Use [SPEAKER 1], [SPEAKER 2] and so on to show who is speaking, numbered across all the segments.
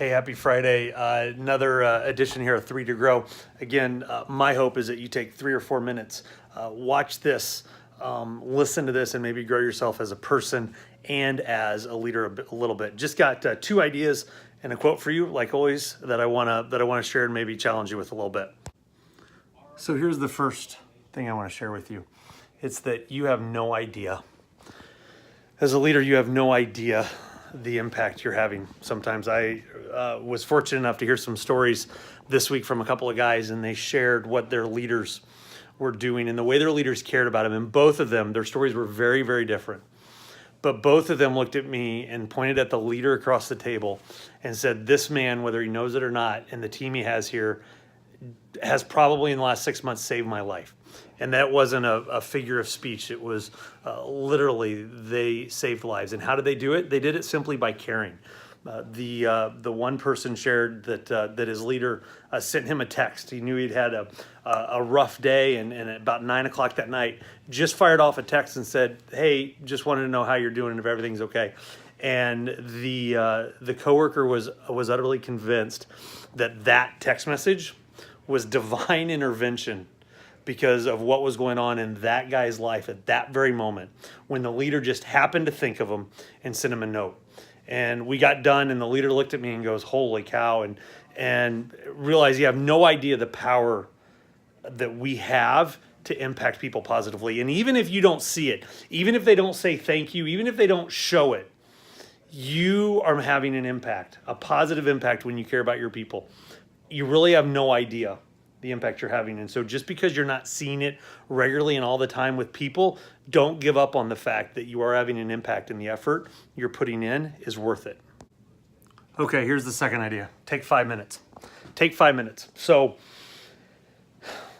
[SPEAKER 1] Hey, happy Friday. Another edition here of Three to Grow. Again, my hope is that you take 3 or 4 minutes, watch this, listen to this, and maybe grow yourself as a person and as a leader a little bit. Just got 2 ideas and a quote for you, like always, that I wanna share and maybe challenge you with a little bit. So here's the first thing I want to share with you. It's that you have no idea. As a leader, you have no idea the impact you're having. Sometimes I was fortunate enough to hear some stories this week from a couple of guys, and they shared what their leaders were doing and the way their leaders cared about them. And both of them, their stories were very, very different. But both of them looked at me and pointed at the leader across the table and said, this man, whether he knows it or not, and the team he has here, has probably in the last 6 months saved my life. And that wasn't a figure of speech. It was literally, they saved lives. And how did they do it? They did it simply by caring. The one person shared that his leader sent him a text. He knew he'd had a rough day, and at about 9 o'clock that night, just fired off a text and said, hey, just wanted to know how you're doing and if everything's okay. And the coworker was utterly convinced that text message was divine intervention because of what was going on in that guy's life at that very moment when the leader just happened to think of him and sent him a note. And we got done, and the leader looked at me and goes, holy cow, and realized you have no idea the power that we have to impact people positively. And even if you don't see it, even if they don't say thank you, even if they don't show it, you are having an impact, a positive impact when you care about your people. You really have no idea the impact you're having. And so just because you're not seeing it regularly and all the time with people, don't give up on the fact that you are having an impact, and the effort you're putting in is worth it. Okay, here's the second idea. Take 5 minutes. Take 5 minutes. So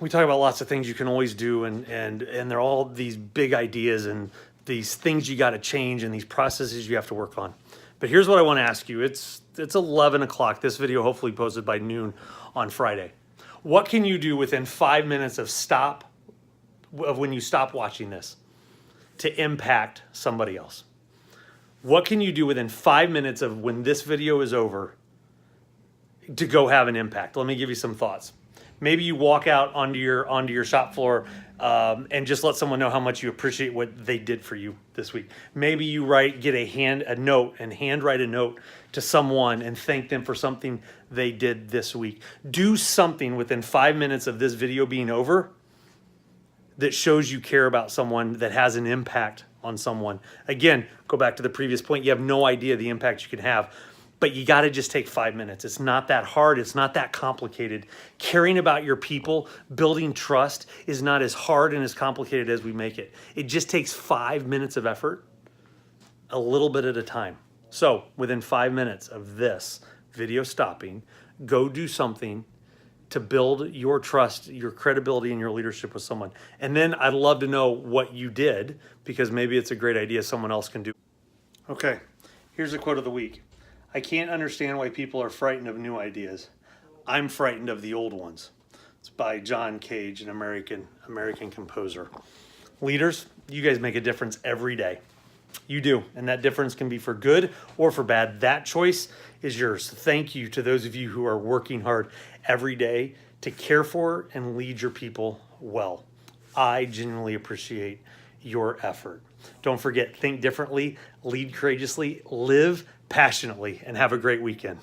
[SPEAKER 1] we talk about lots of things you can always do, and they're all these big ideas and these things you got to change and these processes you have to work on. But here's what I want to ask you. It's 11 o'clock. This video hopefully posted by noon on Friday. What can you do within 5 minutes of when you stop watching this to impact somebody else? What can you do within 5 minutes of when this video is over to go have an impact? Let me give you some thoughts. Maybe you walk out onto your shop floor and just let someone know how much you appreciate what they did for you this week. Maybe you get a note and handwrite a note to someone and thank them for something they did this week. Do something within 5 minutes of this video being over that shows you care about someone, that has an impact on someone. Again, go back to the previous point. You have no idea the impact you can have. But you got to just take 5 minutes. It's not that hard. It's not that complicated. Caring about your people, building trust is not as hard and as complicated as we make it. It just takes 5 minutes of effort, a little bit at a time. So within 5 minutes of this video stopping, go do something to build your trust, your credibility, and your leadership with someone. And then I'd love to know what you did, because maybe it's a great idea someone else can do. Okay, here's a quote of the week. I can't understand why people are frightened of new ideas. I'm frightened of the old ones. It's by John Cage, an American composer. Leaders, you guys make a difference every day. You do, and that difference can be for good or for bad. That choice is yours. Thank you to those of you who are working hard every day to care for and lead your people well. I genuinely appreciate your effort. Don't forget, think differently, lead courageously, live passionately, and have a great weekend.